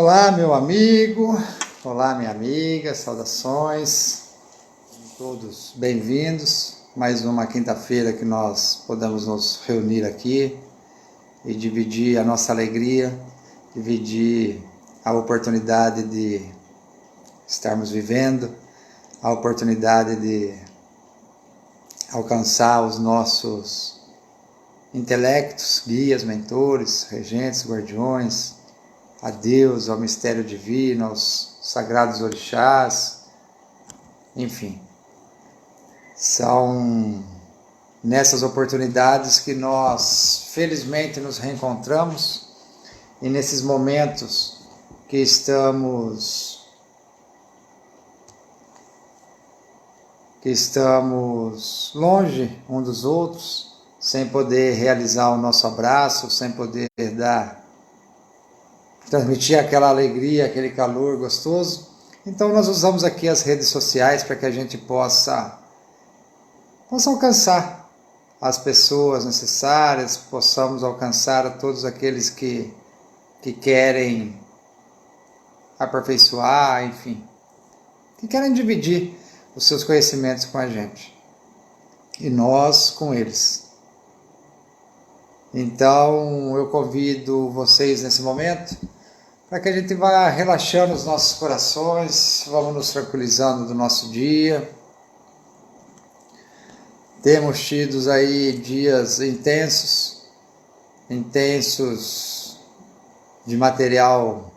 Olá, meu amigo, olá, minha amiga, saudações, todos bem-vindos. Mais uma quinta-feira que nós podemos nos reunir aqui e dividir a nossa alegria, dividir a oportunidade de estarmos vivendo, a oportunidade de alcançar os nossos intelectos, guias, mentores, regentes, guardiões, a Deus, ao mistério divino, aos sagrados orixás, enfim. São nessas oportunidades que nós felizmente nos reencontramos e nesses momentos que estamos longe um dos outros, sem poder realizar o nosso abraço, sem poder transmitir aquela alegria, aquele calor gostoso. Então nós usamos aqui as redes sociais para que a gente possa alcançar as pessoas necessárias, possamos alcançar a todos aqueles que querem aperfeiçoar, enfim, que querem dividir os seus conhecimentos com a gente e nós com eles. Então eu convido vocês nesse momento para que a gente vá relaxando os nossos corações, vamos nos tranquilizando do nosso dia. Temos tido aí dias intensos de material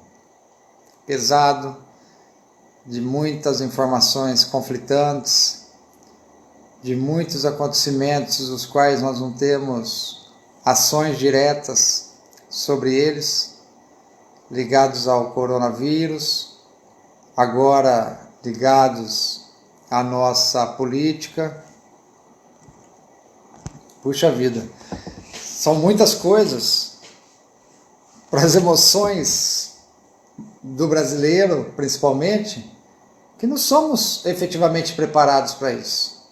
pesado, de muitas informações conflitantes, de muitos acontecimentos os quais nós não temos ações diretas sobre eles, ligados ao coronavírus, agora ligados à nossa política. Puxa vida, são muitas coisas para as emoções do brasileiro, principalmente, que não somos efetivamente preparados para isso.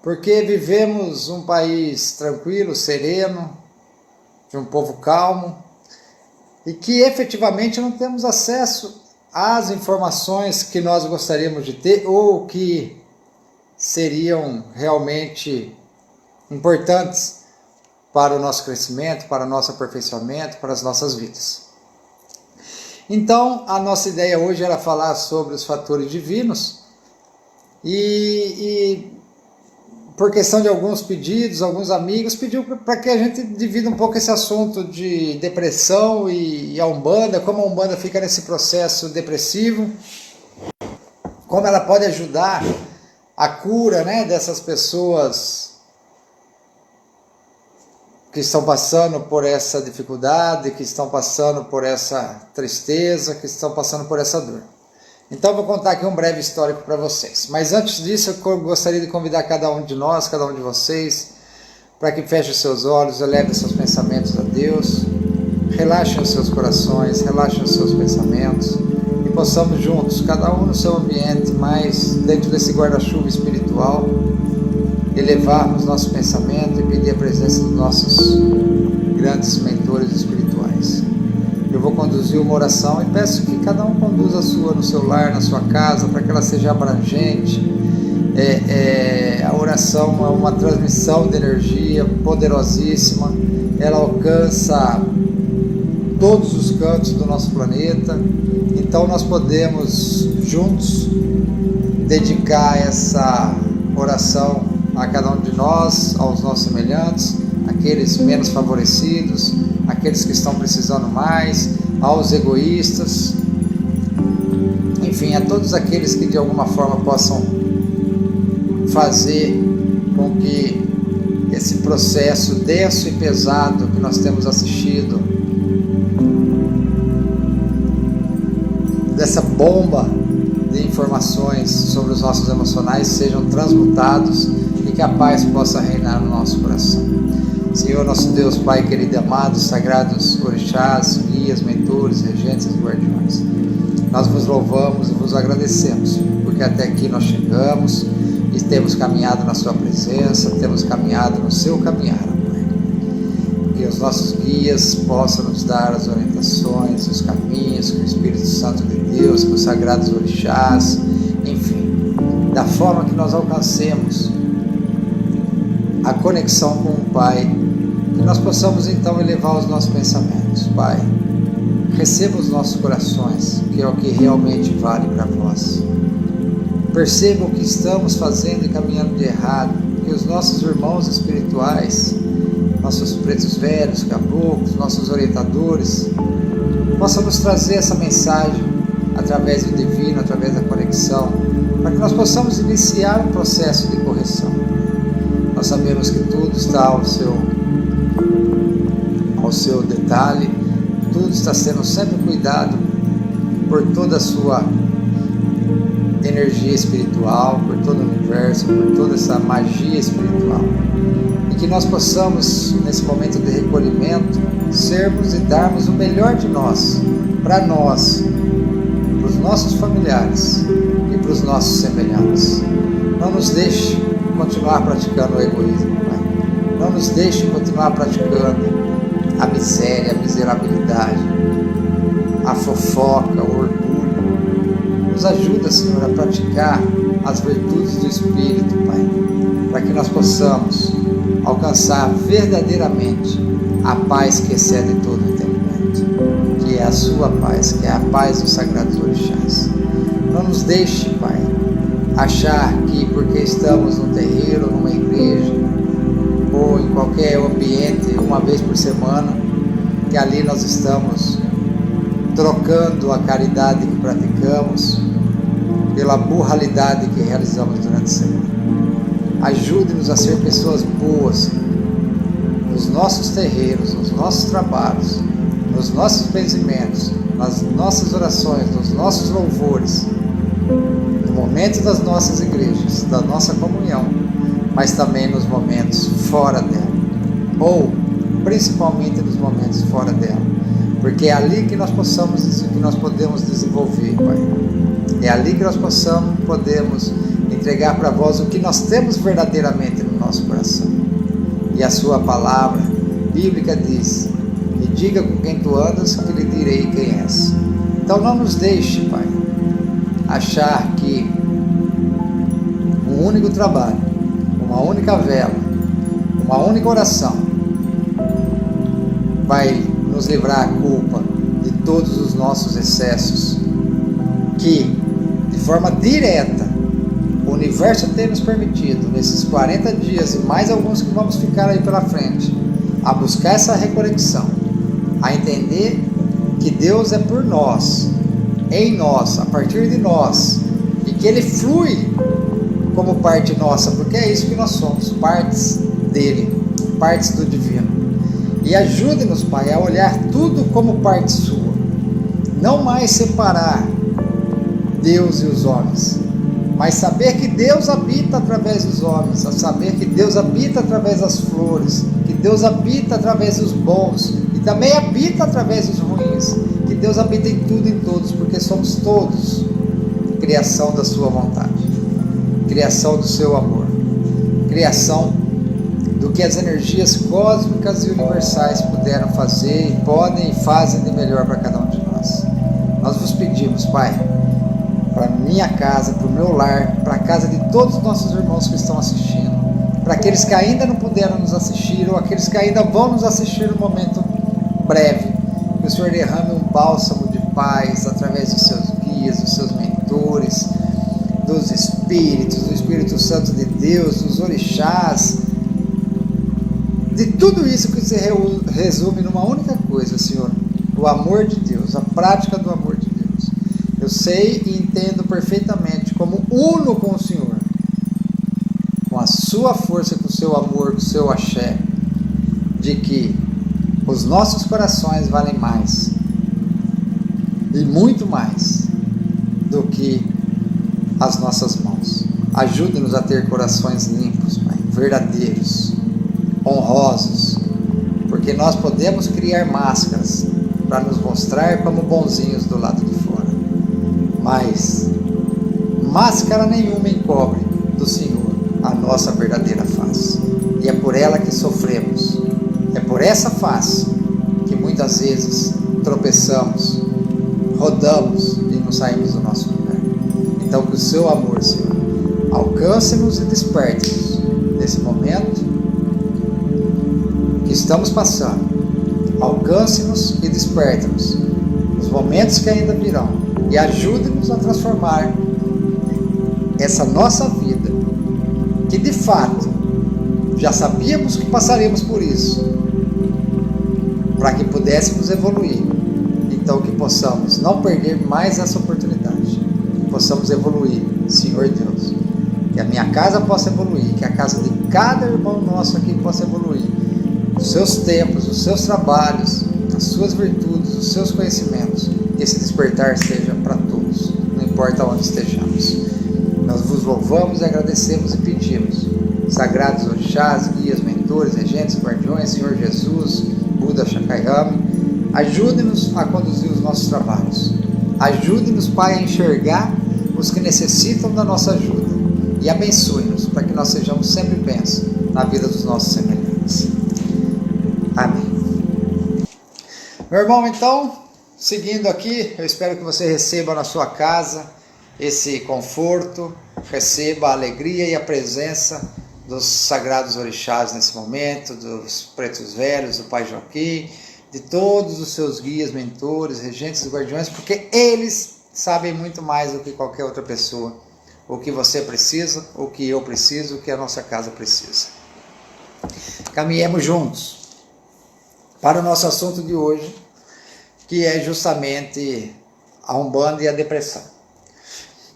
Porque vivemos um país tranquilo, sereno, de um povo calmo, e que efetivamente não temos acesso às informações que nós gostaríamos de ter ou que seriam realmente importantes para o nosso crescimento, para o nosso aperfeiçoamento, para as nossas vidas. Então, a nossa ideia hoje era falar sobre os fatores divinos e por questão de alguns pedidos, alguns amigos pediu para que a gente divida um pouco esse assunto de depressão e a Umbanda, como a Umbanda fica nesse processo depressivo, como ela pode ajudar a cura, né, dessas pessoas que estão passando por essa dificuldade, que estão passando por essa tristeza, que estão passando por essa dor. Então eu vou contar aqui um breve histórico para vocês. Mas antes disso eu gostaria de convidar cada um de nós, cada um de vocês, para que feche os seus olhos, eleve seus pensamentos a Deus, relaxem os seus corações, relaxem os seus pensamentos e possamos juntos, cada um no seu ambiente, mais dentro desse guarda-chuva espiritual, elevarmos nosso pensamento e pedir a presença dos nossos grandes mentores espirituais. Eu vou conduzir uma oração e peço que cada um conduza a sua no seu lar, na sua casa, para que ela seja abrangente. A oração é uma transmissão de energia poderosíssima, ela alcança todos os cantos do nosso planeta, então nós podemos juntos dedicar essa oração a cada um de nós, aos nossos semelhantes, aqueles menos favorecidos, aqueles que estão precisando mais, aos egoístas, enfim, a todos aqueles que de alguma forma possam fazer com que esse processo denso e pesado que nós temos assistido, dessa bomba de informações sobre os nossos emocionais, sejam transmutados e que a paz possa reinar no nosso coração. Senhor, nosso Deus, Pai querido e amado, sagrados orixás, guias, mentores, regentes e guardiões, nós vos louvamos e vos agradecemos, porque até aqui nós chegamos e temos caminhado na sua presença, temos caminhado no seu caminhar, Pai. Que que os nossos guias possam nos dar as orientações, os caminhos, que o Espírito Santo de Deus, que os sagrados orixás, enfim, da forma que nós alcancemos a conexão com o Pai, que nós possamos então elevar os nossos pensamentos. Pai, receba os nossos corações, que é o que realmente vale para vós. Perceba o que estamos fazendo e caminhando de errado, que os nossos irmãos espirituais, nossos pretos velhos, caboclos, nossos orientadores, possam nos trazer essa mensagem através do divino, através da conexão, para que nós possamos iniciar um processo de correção. Nós sabemos que tudo está ao seu detalhe, tudo está sendo sempre cuidado por toda a sua energia espiritual, por todo o universo, por toda essa magia espiritual. E que nós possamos, nesse momento de recolhimento, sermos e darmos o melhor de nós, para nós, para os nossos familiares e para os nossos semelhantes. Não nos deixe continuar praticando o egoísmo, Pai. Não nos deixe continuar praticando a miséria, a miserabilidade, a fofoca, o orgulho. Nos ajuda, Senhor, a praticar as virtudes do Espírito, Pai, para que nós possamos alcançar verdadeiramente a paz que excede todo o entendimento, que é a sua paz, que é a paz dos sagrados orixás. Não nos deixe, Pai, achar que porque estamos no terreiro, numa igreja, ou em qualquer ambiente, uma vez por semana, que ali nós estamos trocando a caridade que praticamos pela burralidade que realizamos durante a semana. Ajude-nos a ser pessoas boas nos nossos terreiros, nos nossos trabalhos, nos nossos benzimentos, nas nossas orações, nos nossos louvores, no momento das nossas igrejas, da nossa comunhão, mas também nos momentos fora dela, ou principalmente nos momentos fora dela, porque é ali que nós podemos desenvolver, Pai. É ali que nós podemos entregar para vós o que nós temos verdadeiramente no nosso coração. E a sua palavra bíblica diz: me diga com quem tu andas, que lhe direi quem és. Então não nos deixe, Pai, achar que um único trabalho, uma única vela, uma única oração vai nos livrar a culpa de todos os nossos excessos, que de forma direta o universo tem nos permitido nesses 40 dias e mais alguns que vamos ficar aí pela frente, a buscar essa reconexão, a entender que Deus é por nós, em nós, a partir de nós, e que Ele flui como parte nossa, porque é isso que nós somos, partes dele, partes do divino. E ajude-nos, Pai, a olhar tudo como parte sua, não mais separar Deus e os homens, mas saber que Deus habita através dos homens, a saber que Deus habita através das flores, que Deus habita através dos bons e também habita através dos ruins, que Deus habita em tudo e em todos, porque somos todos criação da sua vontade, criação do seu amor, criação do que as energias cósmicas e universais puderam fazer e podem e fazem de melhor para cada um de nós. Nós vos pedimos, Pai, para minha casa, para o meu lar, para a casa de todos os nossos irmãos que estão assistindo, para aqueles que ainda não puderam nos assistir ou aqueles que ainda vão nos assistir no momento breve, que o Senhor derrame um bálsamo de paz através dos seus guias, dos seus mentores, dos Espíritos, do Espírito Santo de Deus, dos orixás, de tudo isso que se resume numa única coisa, Senhor, o amor de Deus, a prática do amor de Deus. Eu sei e entendo perfeitamente como uno com o Senhor, com a sua força, com o seu amor, com o seu axé, de que os nossos corações valem mais, e muito mais, do que as nossas mãos. Ajude-nos a ter corações limpos, Pai, verdadeiros, honrosos, porque nós podemos criar máscaras para nos mostrar como bonzinhos do lado de fora, mas máscara nenhuma encobre do Senhor a nossa verdadeira face, e é por ela que sofremos, é por essa face que muitas vezes tropeçamos, rodamos e não saímos do nosso lugar. Então que o seu amor, Senhor, alcance-nos e desperte-nos nesse momento que estamos passando. Alcance-nos e desperte-nos nos momentos que ainda virão e ajude-nos a transformar essa nossa vida, que de fato já sabíamos que passaríamos por isso, para que pudéssemos evoluir. Então que possamos não perder mais essa oportunidade, que possamos evoluir, Senhor Deus, que a minha casa possa evoluir, que a casa de cada irmão nosso aqui possa evoluir, os seus tempos, os seus trabalhos, as suas virtudes, os seus conhecimentos, que esse despertar seja para todos, não importa onde estejamos. Nós vos louvamos e agradecemos e pedimos, sagrados orixás, guias, mentores, regentes, guardiões, Senhor Jesus, Buda Shakyamuni, ajude-nos a conduzir os nossos trabalhos, ajude-nos, Pai, a enxergar os que necessitam da nossa ajuda e abençoe-nos para que nós sejamos sempre bênçãos na vida dos nossos semelhantes. Amém. Meu irmão, então, seguindo aqui, eu espero que você receba na sua casa esse conforto, receba a alegria e a presença dos sagrados orixás nesse momento, dos pretos velhos, do Pai Joaquim, de todos os seus guias, mentores, regentes e guardiões, porque eles sabem muito mais do que qualquer outra pessoa o que você precisa, o que eu preciso, o que a nossa casa precisa. Caminhemos juntos para o nosso assunto de hoje, que é justamente a Umbanda e a depressão.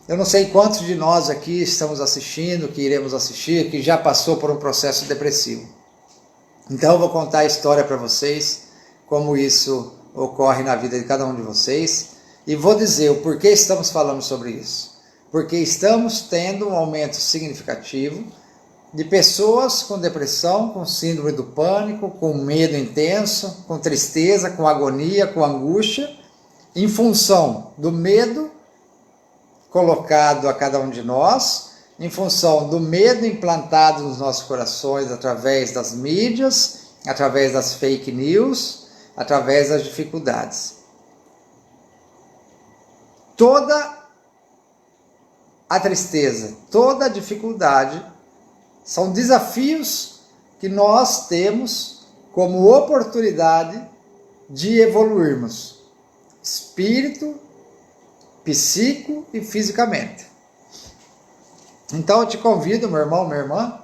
Eu não sei quantos de nós aqui estamos assistindo, que iremos assistir, que já passou por um processo depressivo. Então eu vou contar a história para vocês, como isso ocorre na vida de cada um de vocês, e vou dizer o porquê estamos falando sobre isso. Porque estamos tendo um aumento significativo de pessoas com depressão, com síndrome do pânico, com medo intenso, com tristeza, com agonia, com angústia, em função do medo colocado a cada um de nós, em função do medo implantado nos nossos corações através das mídias, através das fake news, através das dificuldades. Toda a tristeza, toda a dificuldade são desafios que nós temos como oportunidade de evoluirmos, espírito, psico e fisicamente. Então eu te convido, meu irmão, minha irmã,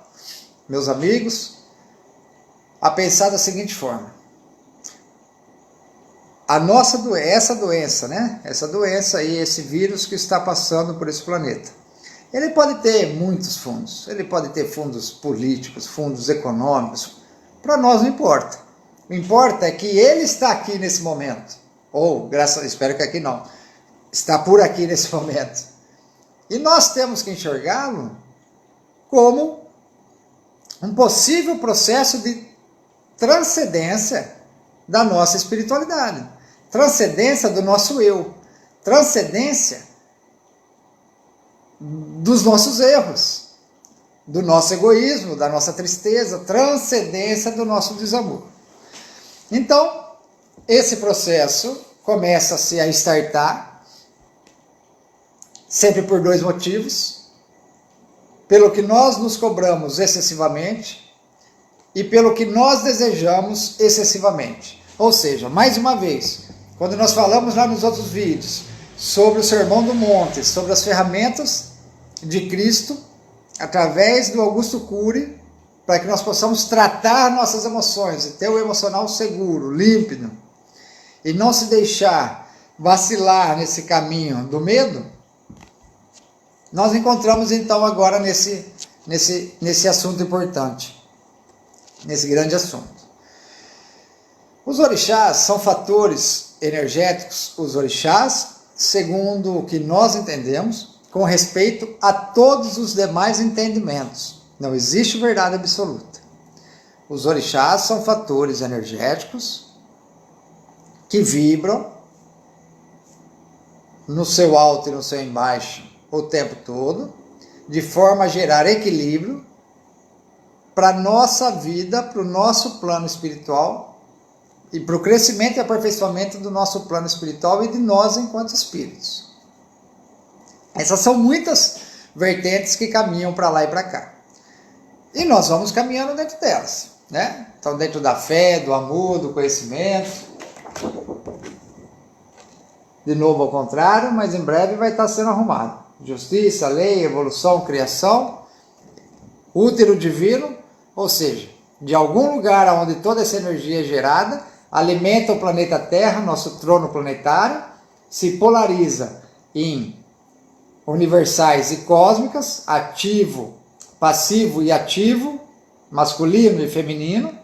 meus amigos, a pensar da seguinte forma: essa doença, né? Essa doença aí, esse vírus que está passando por esse planeta, ele pode ter muitos fundos, ele pode ter fundos políticos, fundos econômicos, para nós não importa. O que importa é que ele está aqui nesse momento, ou, espero que aqui não, está por aqui nesse momento. E nós temos que enxergá-lo como um possível processo de transcendência da nossa espiritualidade, transcendência do nosso eu, transcendência dos nossos erros, do nosso egoísmo, da nossa tristeza, transcendência do nosso desamor. Então, esse processo começa-se a startar sempre por dois motivos: pelo que nós nos cobramos excessivamente e pelo que nós desejamos excessivamente. Ou seja, mais uma vez, quando nós falamos lá nos outros vídeos sobre o Sermão do Monte, sobre as ferramentas de Cristo, através do Augusto Cury, para que nós possamos tratar nossas emoções e ter o emocional seguro, límpido, e não se deixar vacilar nesse caminho do medo, nós encontramos então agora nesse assunto importante, nesse grande assunto. Os orixás são fatores energéticos, os orixás, segundo o que nós entendemos, com respeito a todos os demais entendimentos. Não existe verdade absoluta. Os orixás são fatores energéticos que vibram no seu alto e no seu embaixo o tempo todo, de forma a gerar equilíbrio para a nossa vida, para o nosso plano espiritual e para o crescimento e aperfeiçoamento do nosso plano espiritual e de nós enquanto espíritos. Essas são muitas vertentes que caminham para lá e para cá. E nós vamos caminhando dentro delas, né? Então, dentro da fé, do amor, do conhecimento. De novo ao contrário, mas em breve vai estar sendo arrumado. Justiça, lei, evolução, criação, útero divino, ou seja, de algum lugar onde toda essa energia é gerada, alimenta o planeta Terra, nosso trono planetário, se polariza em universais e cósmicas, ativo, passivo e ativo, masculino e feminino,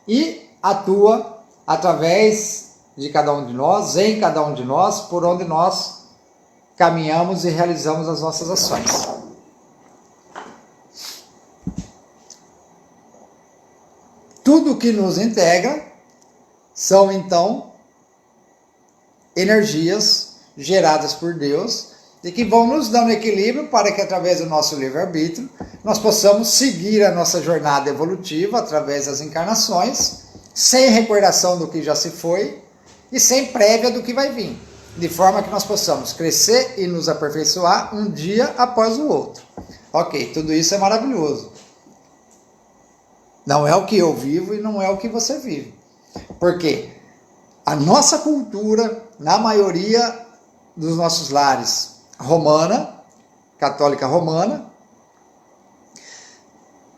e atua através de cada um de nós, em cada um de nós, por onde nós caminhamos e realizamos as nossas ações. Tudo que nos integra são, então, energias geradas por Deus e que vão nos dando equilíbrio para que, através do nosso livre-arbítrio, nós possamos seguir a nossa jornada evolutiva através das encarnações, sem recordação do que já se foi e sem prévia do que vai vir, de forma que nós possamos crescer e nos aperfeiçoar um dia após o outro. Ok, tudo isso é maravilhoso. Não é o que eu vivo e não é o que você vive. Porque a nossa cultura, na maioria dos nossos lares romana, católica romana,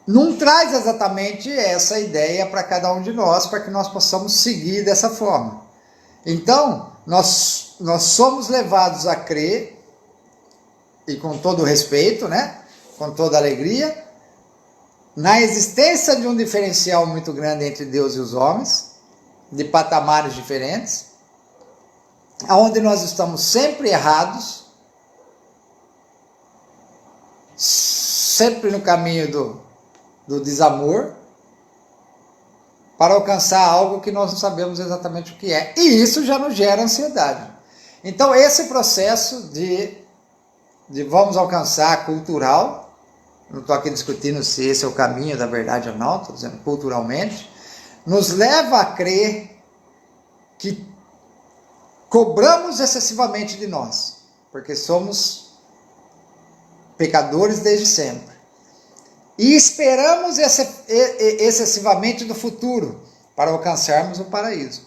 não traz exatamente essa ideia para cada um de nós, para que nós possamos seguir dessa forma. Então, nós somos levados a crer, e com todo o respeito, né? Com toda a alegria, na existência de um diferencial muito grande entre Deus e os homens, de patamares diferentes, onde nós estamos sempre errados, sempre no caminho do desamor, para alcançar algo que nós não sabemos exatamente o que é. E isso já nos gera ansiedade. Então, esse processo de vamos alcançar cultural, não estou aqui discutindo se esse é o caminho da verdade ou não, estou dizendo culturalmente, nos leva a crer que cobramos excessivamente de nós, porque somos pecadores desde sempre. E esperamos excessivamente do futuro para alcançarmos o paraíso.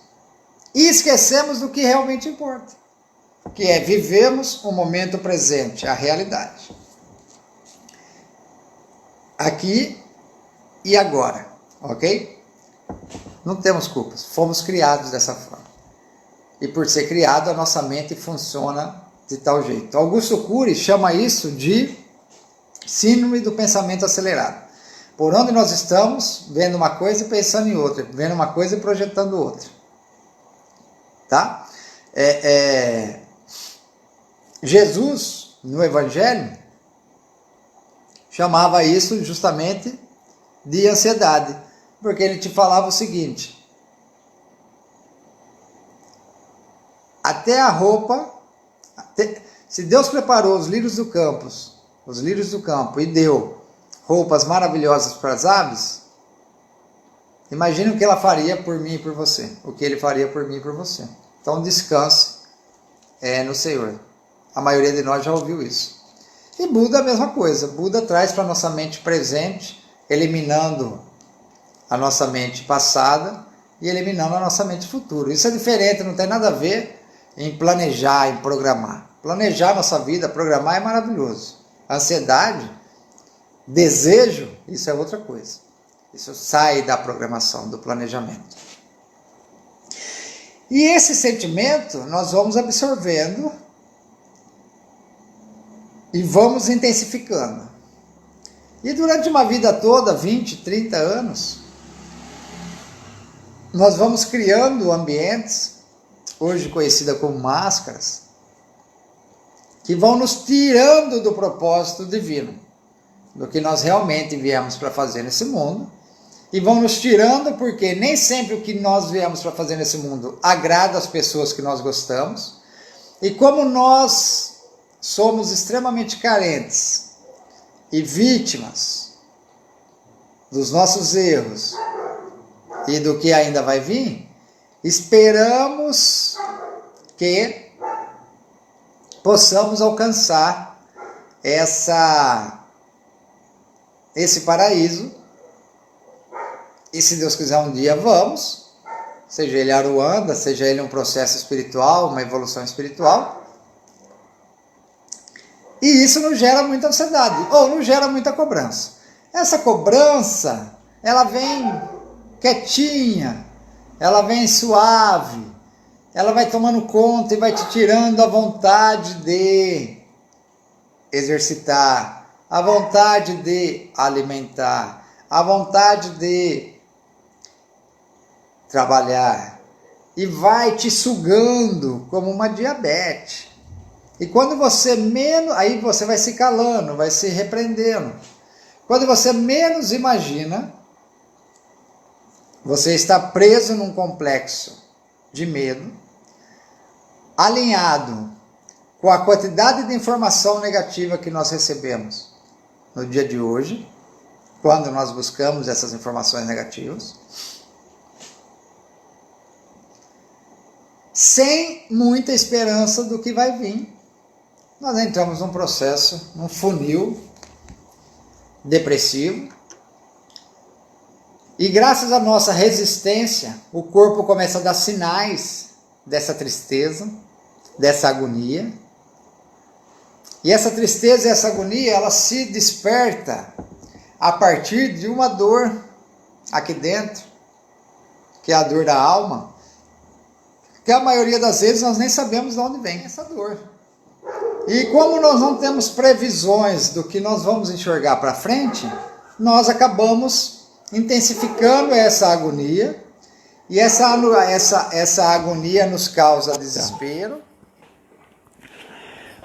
E esquecemos do que realmente importa, que é vivermos o momento presente, a realidade. Aqui e agora, ok? Não temos culpas, fomos criados dessa forma. E por ser criado, a nossa mente funciona de tal jeito. Augusto Cury chama isso de síndrome do pensamento acelerado. Por onde nós estamos, vendo uma coisa e pensando em outra, vendo uma coisa e projetando outra. Tá? Jesus, no Evangelho, chamava isso justamente de ansiedade, porque ele te falava o seguinte: até a roupa, se Deus preparou os lírios do campo e deu roupas maravilhosas para as aves, imagine o que ela faria por mim e por você, o que ele faria por mim e por você. Então descanse no Senhor. A maioria de nós já ouviu isso. E Buda a mesma coisa. Buda traz para a nossa mente presente, eliminando a nossa mente passada e eliminando a nossa mente futura. Isso é diferente, não tem nada a ver em planejar, em programar. Planejar a nossa vida, programar é maravilhoso. Ansiedade, desejo, isso é outra coisa. Isso sai da programação, do planejamento. E esse sentimento nós vamos absorvendo e vamos intensificando. E durante uma vida toda, 20, 30 anos, nós vamos criando ambientes, hoje conhecida como máscaras, que vão nos tirando do propósito divino, do que nós realmente viemos para fazer nesse mundo, e vão nos tirando porque nem sempre o que nós viemos para fazer nesse mundo agrada as pessoas que nós gostamos, e como nós somos extremamente carentes e vítimas dos nossos erros e do que ainda vai vir, esperamos que possamos alcançar esse paraíso. E se Deus quiser um dia vamos, seja ele Aruanda, seja ele um processo espiritual, uma evolução espiritual. E isso não gera muita ansiedade, ou não gera muita cobrança. Essa cobrança, ela vem quietinha, ela vem suave, ela vai tomando conta e vai te tirando a vontade de exercitar, a vontade de alimentar, a vontade de trabalhar, e vai te sugando como uma diabetes. E quando você menos, aí você vai se calando, vai se repreendendo. Quando você menos imagina, você está preso num complexo de medo, alinhado com a quantidade de informação negativa que nós recebemos no dia de hoje, quando nós buscamos essas informações negativas, sem muita esperança do que vai vir. Nós entramos num processo, num funil depressivo, e graças à nossa resistência, o corpo começa a dar sinais dessa tristeza, dessa agonia. E essa tristeza e essa agonia, ela se desperta a partir de uma dor aqui dentro, que é a dor da alma, que a maioria das vezes nós nem sabemos de onde vem essa dor. E como nós não temos previsões do que nós vamos enxergar para frente, nós acabamos intensificando essa agonia, e essa agonia nos causa desespero.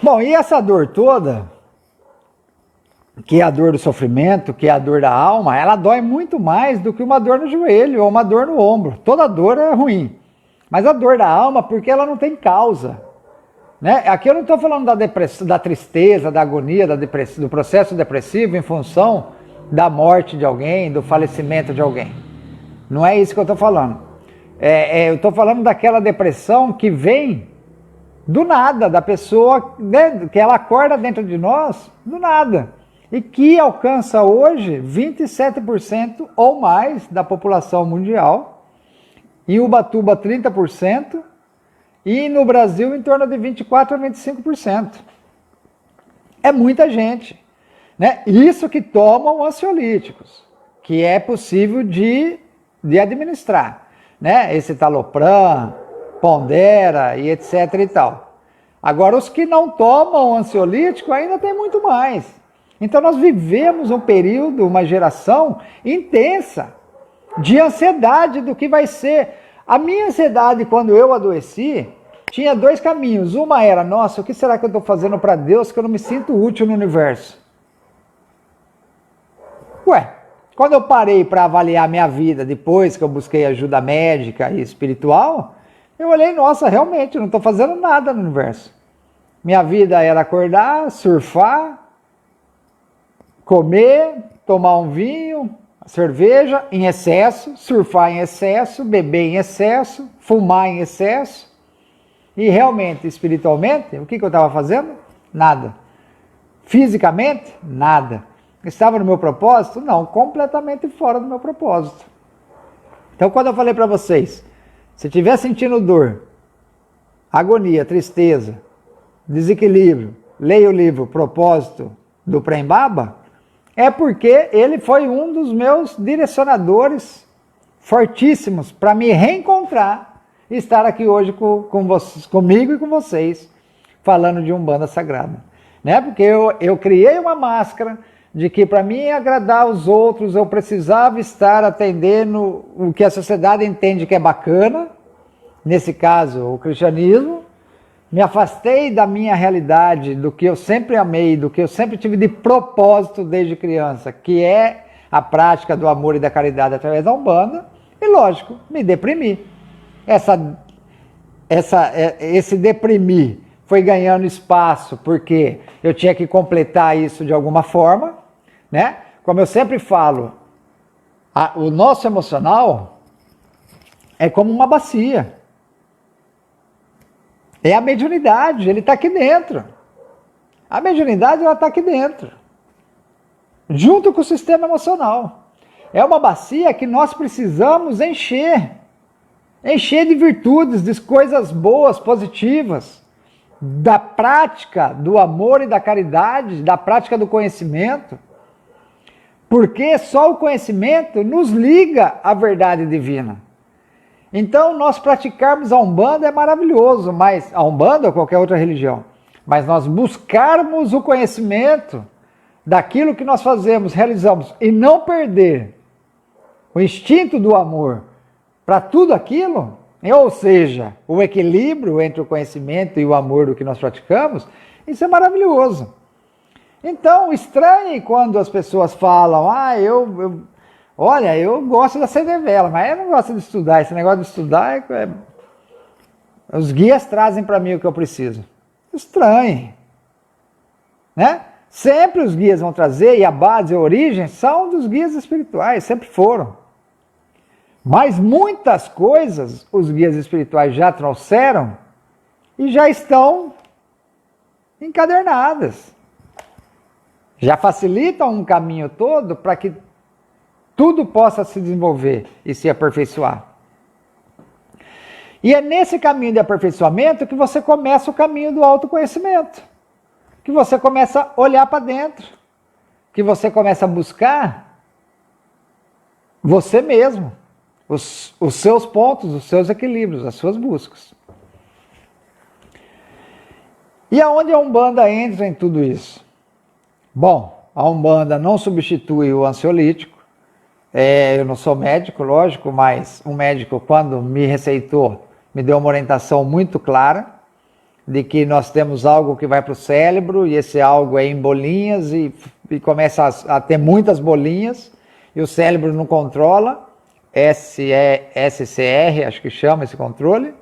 Bom, e essa dor toda, que é a dor do sofrimento, que é a dor da alma, ela dói muito mais do que uma dor no joelho ou uma dor no ombro. Toda dor é ruim. Mas a dor da alma, porque ela não tem causa. Né? Aqui eu não estou falando da tristeza, da agonia, do processo depressivo em função da morte de alguém, do falecimento de alguém. Não é isso que eu estou falando. Eu estou falando daquela depressão que vem do nada, da pessoa, né, que ela acorda dentro de nós, do nada. E que alcança hoje 27% ou mais da população mundial. Em Ubatuba 30%, e no Brasil em torno de 24% a 25%. É muita gente. Né? Isso que tomam ansiolíticos, que é possível de administrar. Né? Esse Talopram, Pondera e etc e tal. Agora, os que não tomam ansiolítico ainda tem muito mais. Então nós vivemos um período, uma geração intensa, de ansiedade do que vai ser. A minha ansiedade, quando eu adoeci, tinha dois caminhos. Uma era, nossa, o que será que eu estou fazendo para Deus que eu não me sinto útil no universo? Ué, quando eu parei para avaliar minha vida, depois que eu busquei ajuda médica e espiritual, eu olhei, nossa, realmente, eu não estou fazendo nada no universo. Minha vida era acordar, surfar, comer, tomar um vinho, cerveja em excesso, surfar em excesso, beber em excesso, fumar em excesso. E realmente, espiritualmente, o que eu estava fazendo? Nada. Fisicamente? Nada. Estava no meu propósito? Não, completamente fora do meu propósito. Então, quando eu falei para vocês, se estiver sentindo dor, agonia, tristeza, desequilíbrio, leia o livro Propósito do Prem Baba, é porque ele foi um dos meus direcionadores fortíssimos para me reencontrar e estar aqui hoje comigo e com vocês, falando de Umbanda Sagrada. Né? Porque eu criei uma máscara de que para mim agradar os outros eu precisava estar atendendo o que a sociedade entende que é bacana, nesse caso o cristianismo. Me afastei da minha realidade, do que eu sempre amei, do que eu sempre tive de propósito desde criança, que é a prática do amor e da caridade através da Umbanda, e lógico, me deprimi. Esse deprimir foi ganhando espaço porque eu tinha que completar isso de alguma forma, né? Como eu sempre falo, o nosso emocional, é como uma bacia. É a mediunidade, ele está aqui dentro. A mediunidade, ela está aqui dentro. Junto com o sistema emocional. É uma bacia que nós precisamos encher. Encher de virtudes, de coisas boas, positivas. Da prática do amor e da caridade, da prática do conhecimento. Porque só o conhecimento nos liga à verdade divina. Então, nós praticarmos a Umbanda é maravilhoso, mas a Umbanda ou qualquer outra religião, mas nós buscarmos o conhecimento daquilo que nós fazemos, realizamos, e não perder o instinto do amor para tudo aquilo, ou seja, o equilíbrio entre o conhecimento e o amor do que nós praticamos, isso é maravilhoso. Então, estranhe quando as pessoas falam, olha, eu gosto da CDVela, mas eu não gosto de estudar. Esse negócio de estudar, os guias trazem para mim o que eu preciso. Estranhe. Né? Sempre os guias vão trazer, e a base, a origem, são dos guias espirituais, sempre foram. Mas muitas coisas os guias espirituais já trouxeram e já estão encadernadas. Já facilitam um caminho todo para que tudo possa se desenvolver e se aperfeiçoar. E é nesse caminho de aperfeiçoamento que você começa o caminho do autoconhecimento. Que você começa a olhar para dentro. Que você começa a buscar você mesmo. Os seus pontos, os seus equilíbrios, as suas buscas. E aonde a Umbanda entra em tudo isso? Bom, a Umbanda não substitui o ansiolítico. Eu não sou médico, lógico, mas um médico, quando me receitou, me deu uma orientação muito clara de que nós temos algo que vai para o cérebro e esse algo é em bolinhas e começa a ter muitas bolinhas e o cérebro não controla, SCR, acho que chama esse controle,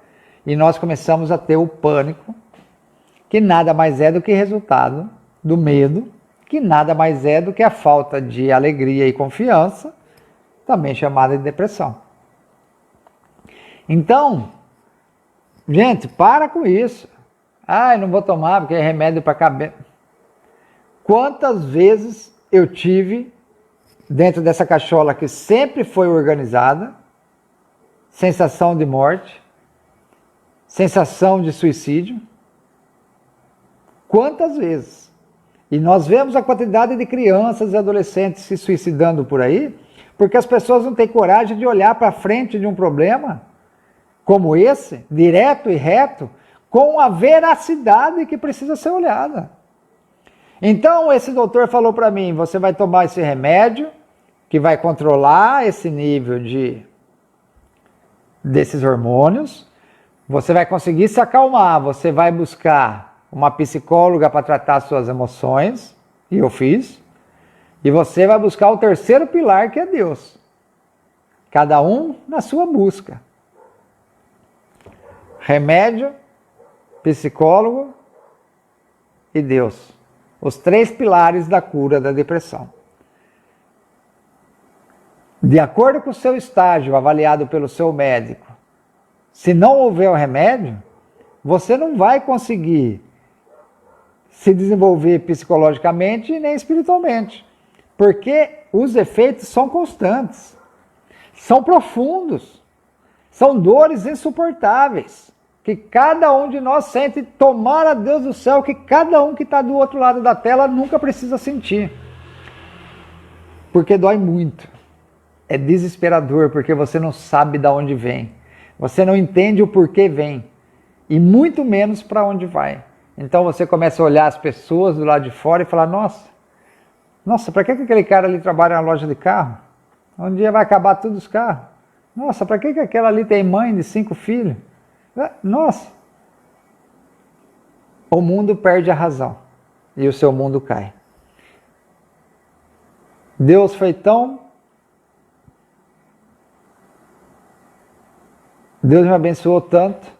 e nós começamos a ter o pânico, que nada mais é do que resultado do medo, que nada mais é do que a falta de alegria e confiança, também chamada de depressão. Então, gente, para com isso. Eu não vou tomar porque é remédio para cabeça. Quantas vezes eu tive dentro dessa cachola que sempre foi organizada, sensação de morte, sensação de suicídio? Quantas vezes? E nós vemos a quantidade de crianças e adolescentes se suicidando por aí, porque as pessoas não têm coragem de olhar para frente de um problema como esse, direto e reto, com a veracidade que precisa ser olhada. Então, esse doutor falou para mim, você vai tomar esse remédio, que vai controlar esse nível desses hormônios, você vai conseguir se acalmar, você vai buscar uma psicóloga para tratar suas emoções, e eu fiz, e você vai buscar o terceiro pilar, que é Deus. Cada um na sua busca. Remédio, psicólogo e Deus. Os três pilares da cura da depressão. De acordo com o seu estágio, avaliado pelo seu médico, se não houver o remédio, você não vai conseguir se desenvolver psicologicamente e nem espiritualmente. Porque os efeitos são constantes, são profundos, são dores insuportáveis, que cada um de nós sente. Tomara a Deus do céu que cada um que está do outro lado da tela nunca precisa sentir. Porque dói muito. É desesperador, porque você não sabe de onde vem. Você não entende o porquê vem. E muito menos para onde vai. Então você começa a olhar as pessoas do lado de fora e falar, nossa, para que aquele cara ali trabalha na loja de carro? Um dia vai acabar todos os carros. Nossa, para que aquela ali tem mãe de 5 filhos? Nossa. O mundo perde a razão. E o seu mundo cai. Deus foi Deus me abençoou tanto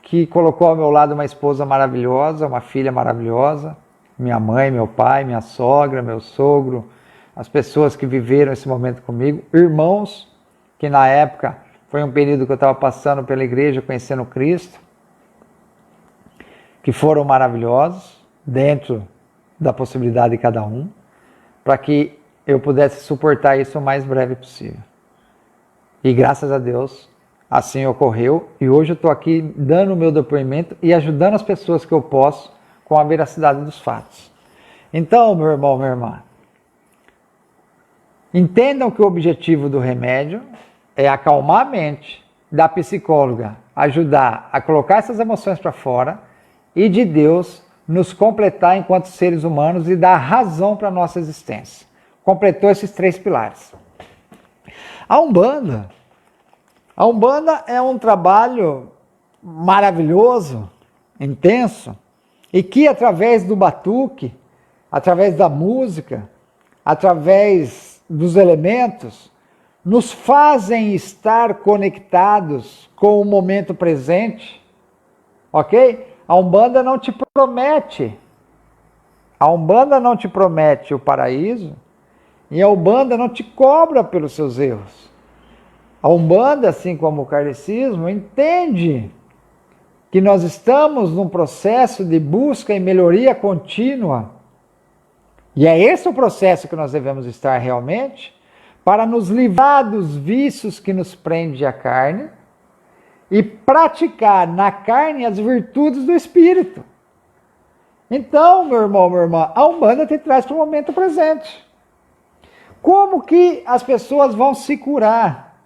que colocou ao meu lado uma esposa maravilhosa, uma filha maravilhosa, minha mãe, meu pai, minha sogra, meu sogro, as pessoas que viveram esse momento comigo, irmãos que na época Foi um período que eu estava passando pela igreja, conhecendo Cristo, que foram maravilhosos, dentro da possibilidade de cada um, para que eu pudesse suportar isso o mais breve possível. E graças a Deus, assim ocorreu, e hoje eu estou aqui dando o meu depoimento e ajudando as pessoas que eu posso com a veracidade dos fatos. Então, meu irmão, minha irmã, entendam que o objetivo do remédio é acalmar a mente da psicóloga, ajudar a colocar essas emoções para fora e de Deus nos completar enquanto seres humanos e dar razão para a nossa existência. Completou esses 3 pilares. A Umbanda é um trabalho maravilhoso, intenso, e que através do batuque, através da música, através dos elementos, nos fazem estar conectados com o momento presente, ok? A Umbanda não te promete o paraíso, e a Umbanda não te cobra pelos seus erros. A Umbanda, assim como o kardecismo, entende que nós estamos num processo de busca e melhoria contínua. E é esse o processo que nós devemos estar realmente, para nos livrar dos vícios que nos prendem à carne e praticar na carne as virtudes do Espírito. Então, meu irmão, minha irmã, a Umbanda te traz para o momento presente. Como que as pessoas vão se curar?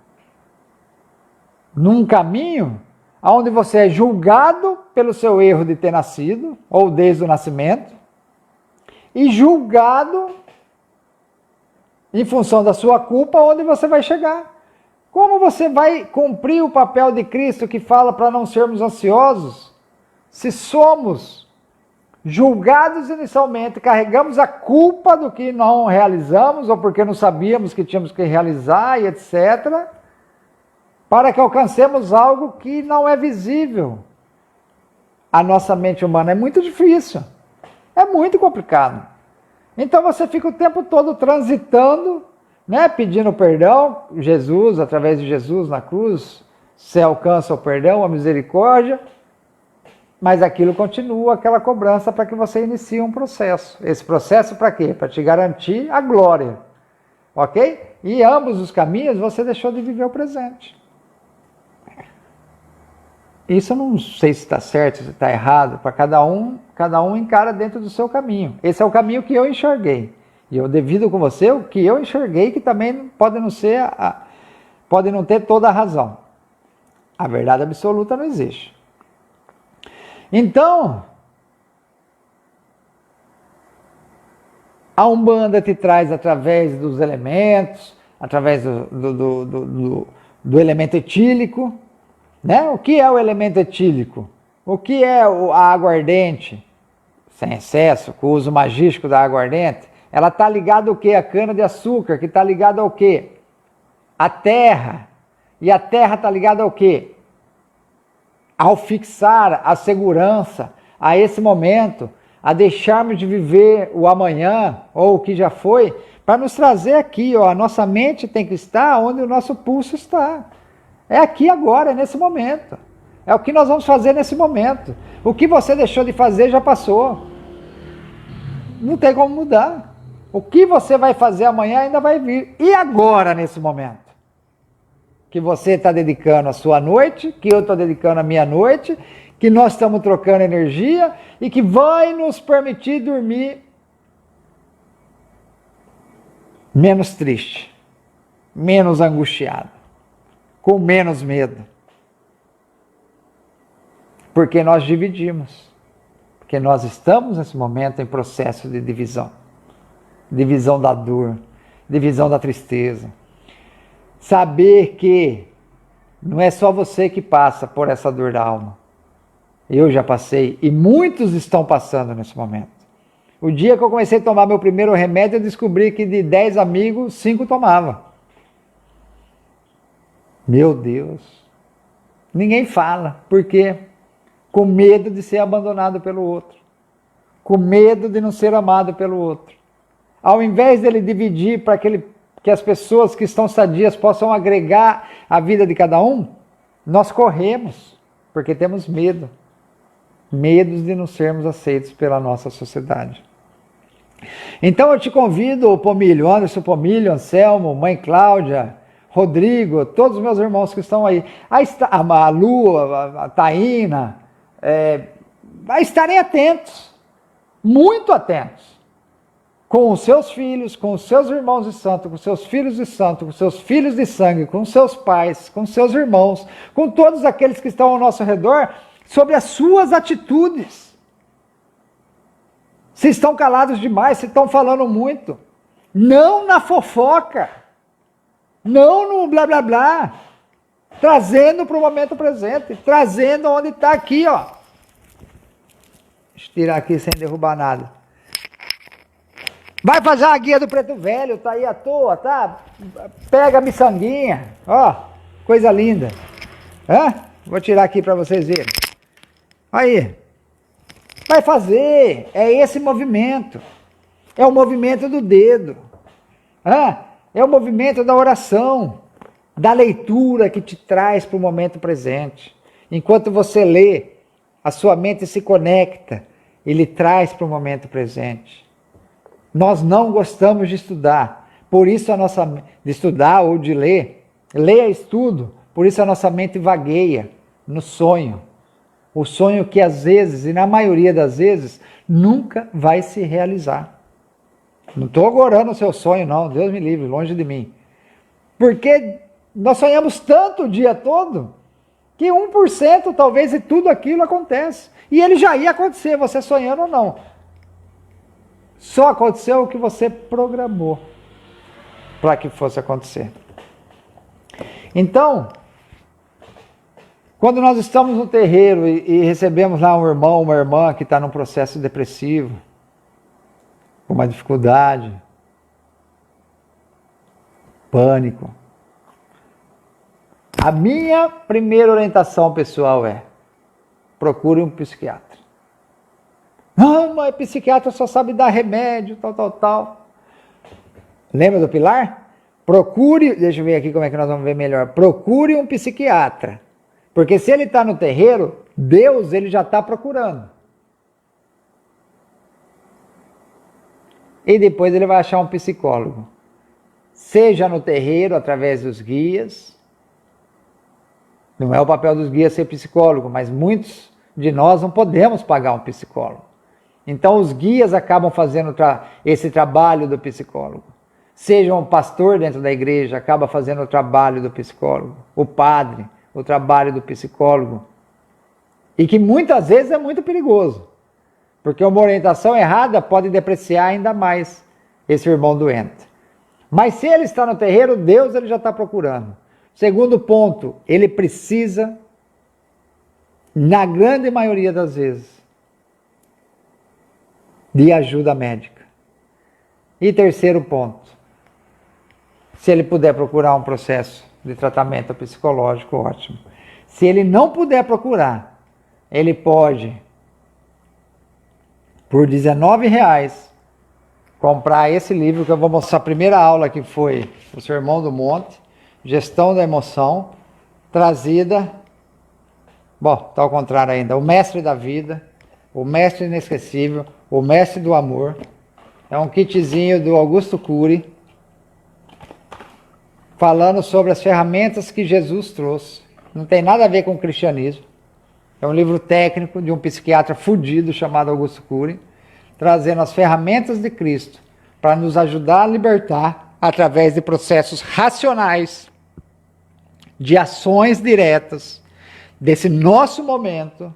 Num caminho onde você é julgado pelo seu erro de ter nascido, ou desde o nascimento, e julgado em função da sua culpa, onde você vai chegar. Como você vai cumprir o papel de Cristo que fala para não sermos ansiosos, se somos julgados inicialmente, carregamos a culpa do que não realizamos, ou porque não sabíamos que tínhamos que realizar, e etc., para que alcancemos algo que não é visível. A nossa mente humana é muito difícil, é muito complicado. Então você fica o tempo todo transitando, né, pedindo perdão. Jesus, através de Jesus na cruz, você alcança o perdão, a misericórdia, mas aquilo continua, aquela cobrança para que você inicie um processo. Esse processo para quê? Para te garantir a glória, ok? E ambos os caminhos você deixou de viver o presente. Isso eu não sei se está certo, se está errado, para cada um encara dentro do seu caminho. Esse é o caminho que eu enxerguei. E eu divido com você o que eu enxerguei, que também pode não ter toda a razão. A verdade absoluta não existe. Então, a Umbanda te traz através dos elementos, através do elemento etílico, né? O que é o elemento etílico? O que é a aguardente? Sem excesso, com o uso magístico da aguardente, ela está ligada ao quê? A cana-de-açúcar, que está ligada ao quê? A terra. E a terra está ligada ao quê? Ao fixar a segurança a esse momento, a deixarmos de viver o amanhã, ou o que já foi, para nos trazer aqui, ó, a nossa mente tem que estar onde o nosso pulso está. É aqui agora, é nesse momento. É o que nós vamos fazer nesse momento. O que você deixou de fazer já passou. Não tem como mudar. O que você vai fazer amanhã ainda vai vir. E agora, nesse momento? Que você está dedicando a sua noite, que eu estou dedicando a minha noite, que nós estamos trocando energia e que vai nos permitir dormir menos triste, menos angustiado, com menos medo. Porque nós dividimos. Porque nós estamos nesse momento em processo de divisão. Divisão da dor, divisão da tristeza. Saber que não é só você que passa por essa dor da alma. Eu já passei e muitos estão passando nesse momento. O dia que eu comecei a tomar meu primeiro remédio, eu descobri que de 10 amigos, 5 tomavam. Meu Deus. Ninguém fala. Por quê? Com medo de ser abandonado pelo outro. Com medo de não ser amado pelo outro. Ao invés dele dividir para que ele que as pessoas que estão sadias possam agregar a vida de cada um, nós corremos, porque temos medo. Medos de não sermos aceitos pela nossa sociedade. Então eu te convido, Pomilho, Anderson Pomilho, Anselmo, Mãe Cláudia, Rodrigo, todos os meus irmãos que estão aí, a Malu, a Taína, a estarem atentos, muito atentos, com os seus filhos, com os seus irmãos de santo, com os seus filhos de santo, com os seus filhos de sangue, com os seus pais, com os seus irmãos, com todos aqueles que estão ao nosso redor, sobre as suas atitudes. Se estão calados demais, se estão falando muito, não na fofoca, não no blá blá blá, trazendo para o momento presente, trazendo onde está aqui, ó. Deixa eu tirar aqui sem derrubar nada. Vai fazer a guia do Preto Velho, tá aí à toa, tá? Pega a miçanguinha, ó, coisa linda. Vou tirar aqui para vocês verem. Aí, vai fazer, é esse movimento, é o movimento do dedo, é o movimento da oração, da leitura que te traz para o momento presente. Enquanto você lê, a sua mente se conecta, ele traz para o momento presente. Nós não gostamos de estudar, por isso de estudar ou de ler, leia estudo, por isso a nossa mente vagueia no sonho. O sonho que às vezes, e na maioria das vezes, nunca vai se realizar. Não estou agorando o seu sonho não, Deus me livre, longe de mim. Porque nós sonhamos tanto o dia todo, que 1% talvez de tudo aquilo acontece. E ele já ia acontecer, você sonhando ou não. Só aconteceu o que você programou para que fosse acontecer. Então, quando nós estamos no terreiro e recebemos lá um irmão, uma irmã que está num processo depressivo, com uma dificuldade, pânico, a minha primeira orientação pessoal é: procure um psiquiatra. Não, mas psiquiatra só sabe dar remédio, tal. Lembra do pilar? Procure, deixa eu ver aqui como é que nós vamos ver melhor. Procure um psiquiatra. Porque se ele está no terreiro, Deus ele já está procurando. E depois ele vai achar um psicólogo. Seja no terreiro, através dos guias. Não é o papel dos guias ser psicólogo, mas muitos de nós não podemos pagar um psicólogo. Então os guias acabam fazendo esse trabalho do psicólogo. Seja um pastor dentro da igreja, acaba fazendo o trabalho do psicólogo. O padre, o trabalho do psicólogo. E que muitas vezes é muito perigoso. Porque uma orientação errada pode depreciar ainda mais esse irmão doente. Mas se ele está no terreiro, Deus ele já está procurando. Segundo ponto, ele precisa, na grande maioria das vezes, de ajuda médica. E terceiro ponto, se ele puder procurar um processo de tratamento psicológico, ótimo. Se ele não puder procurar, ele pode, por R$19, comprar esse livro que eu vou mostrar. A primeira aula que foi o Sermão do Monte, Gestão da Emoção, trazida, está ao contrário ainda, o Mestre da Vida, o Mestre Inesquecível, o Mestre do Amor. É um kitzinho do Augusto Cury, falando sobre as ferramentas que Jesus trouxe. Não tem nada a ver com o cristianismo. É um livro técnico de um psiquiatra fudido chamado Augusto Cury, trazendo as ferramentas de Cristo para nos ajudar a libertar através de processos racionais, de ações diretas, desse nosso momento,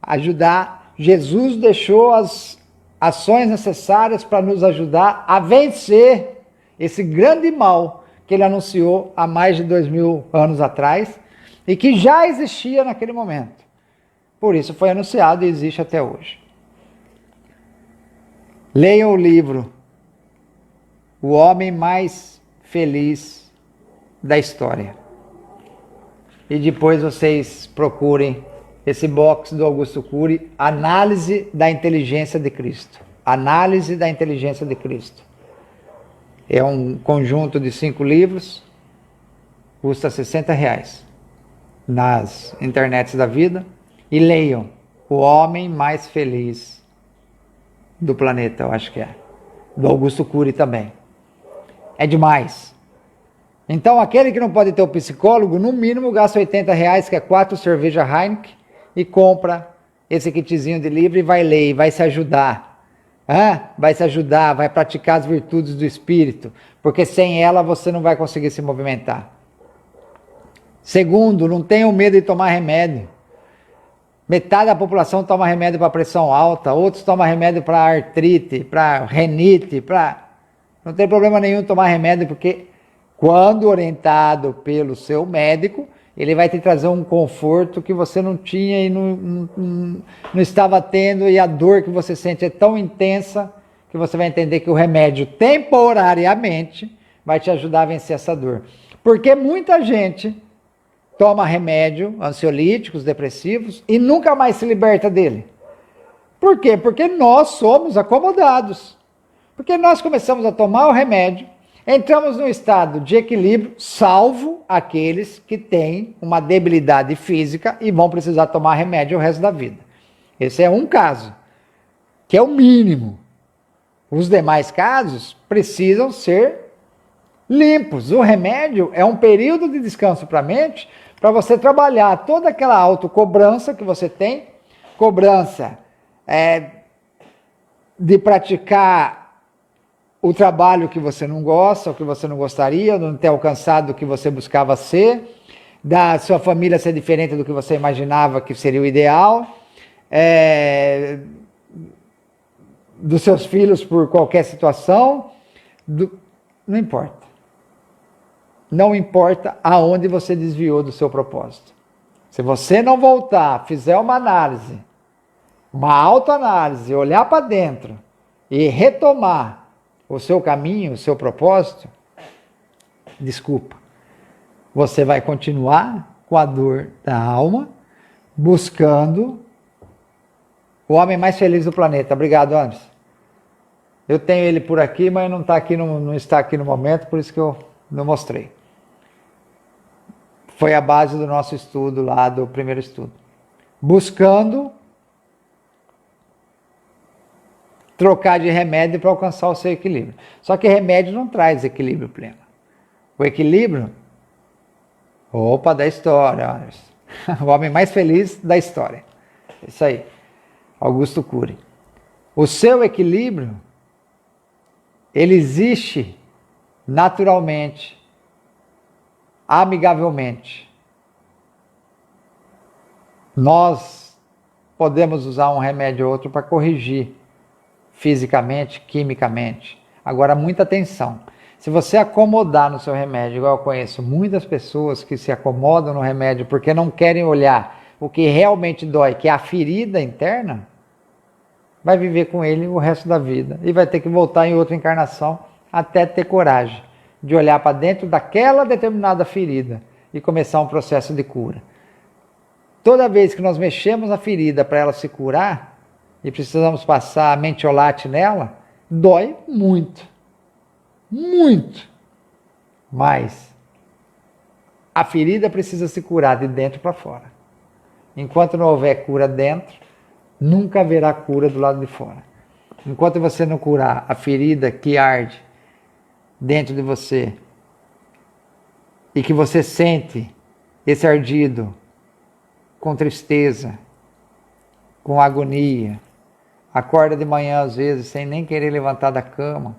ajudar. Jesus deixou as ações necessárias para nos ajudar a vencer esse grande mal que ele anunciou há mais de 2000 anos atrás e que já existia naquele momento. Por isso foi anunciado e existe até hoje. Leiam o livro O Homem Mais Feliz da História. E depois vocês procurem esse box do Augusto Cury, Análise da Inteligência de Cristo. Análise da Inteligência de Cristo. É um conjunto de 5 livros, custa R$60 nas internets da vida. E leiam O Homem Mais Feliz do Planeta, eu acho que é. Do Augusto Cury também. É demais. Então, aquele que não pode ter o psicólogo, no mínimo gasta R$80, que é 4 cerveja Heineken, e compra esse kitzinho de livro e vai ler, e vai se ajudar. Vai se ajudar, vai praticar as virtudes do espírito, porque sem ela você não vai conseguir se movimentar. Segundo, não tenham medo de tomar remédio. Metade da população toma remédio para pressão alta, outros tomam remédio para artrite, para renite, não tem problema nenhum tomar remédio, porque quando orientado pelo seu médico, ele vai te trazer um conforto que você não tinha e não estava tendo, e a dor que você sente é tão intensa que você vai entender que o remédio temporariamente vai te ajudar a vencer essa dor. Porque muita gente toma remédio, ansiolíticos, depressivos, e nunca mais se liberta dele. Por quê? Porque nós somos acomodados. Porque nós começamos a tomar o remédio, entramos num estado de equilíbrio, salvo aqueles que têm uma debilidade física e vão precisar tomar remédio o resto da vida. Esse é um caso, que é o mínimo. Os demais casos precisam ser limpos. O remédio é um período de descanso para a mente, para você trabalhar toda aquela autocobrança que você tem, cobrança de praticar o trabalho que você não gosta, ou que você não gostaria, não ter alcançado o que você buscava ser, da sua família ser diferente do que você imaginava que seria o ideal, dos seus filhos por qualquer situação, não importa. Não importa aonde você desviou do seu propósito. Se você não voltar, fizer uma análise, uma autoanálise, olhar para dentro e retomar o seu caminho, o seu propósito, desculpa, você vai continuar com a dor da alma, buscando o homem mais feliz do planeta. Obrigado, Anderson. Eu tenho ele por aqui, mas não está aqui, não está aqui no momento, por isso que eu não mostrei. Foi a base do nosso estudo lá, do primeiro estudo. Buscando trocar de remédio para alcançar o seu equilíbrio. Só que remédio não traz equilíbrio pleno. O equilíbrio, da história, o homem mais feliz da história. Isso aí, Augusto Cury. O seu equilíbrio, ele existe naturalmente, amigavelmente. Nós podemos usar um remédio ou outro para corrigir fisicamente, quimicamente. Agora, muita atenção. Se você acomodar no seu remédio, igual eu conheço muitas pessoas que se acomodam no remédio porque não querem olhar o que realmente dói, que é a ferida interna, vai viver com ele o resto da vida e vai ter que voltar em outra encarnação até ter coragem de olhar para dentro daquela determinada ferida e começar um processo de cura. Toda vez que nós mexemos na ferida para ela se curar e precisamos passar mentiolate nela, dói muito. Muito. Mas a ferida precisa se curar de dentro para fora. Enquanto não houver cura dentro, nunca haverá cura do lado de fora. Enquanto você não curar a ferida que arde dentro de você e que você sente esse ardido com tristeza, com agonia, acorda de manhã às vezes sem nem querer levantar da cama,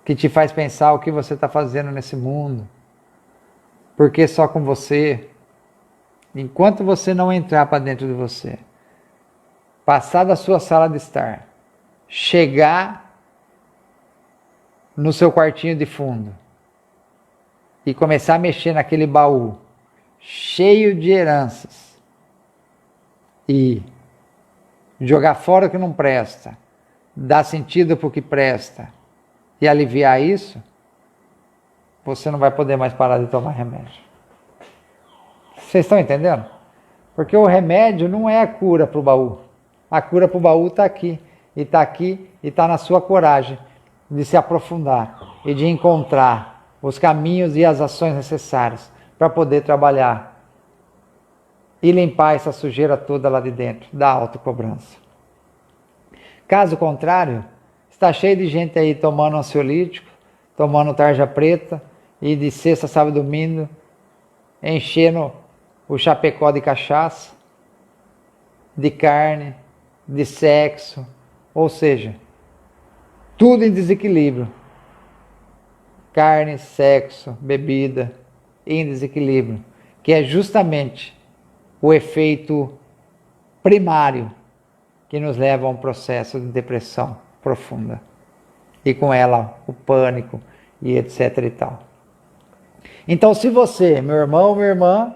que te faz pensar o que você está fazendo nesse mundo, porque só com você, enquanto você não entrar para dentro de você, passar da sua sala de estar, chegar no seu quartinho de fundo e começar a mexer naquele baú cheio de heranças e jogar fora o que não presta, dar sentido para o que presta e aliviar isso, você não vai poder mais parar de tomar remédio. Vocês estão entendendo? Porque o remédio não é a cura para o baú. A cura para o baú está aqui, e está aqui, e está na sua coragem. de se aprofundar e de encontrar os caminhos e as ações necessárias para poder trabalhar e limpar essa sujeira toda lá de dentro da autocobrança. Caso contrário, está cheio de gente aí tomando ansiolítico, tomando tarja preta e de sexta, sábado e domingo, enchendo o chapecó de cachaça, de carne, de sexo, ou seja, tudo em desequilíbrio. Carne, sexo, bebida em desequilíbrio, que é justamente o efeito primário que nos leva a um processo de depressão profunda. E com ela o pânico e etc e tal. Então, se você, meu irmão, minha irmã,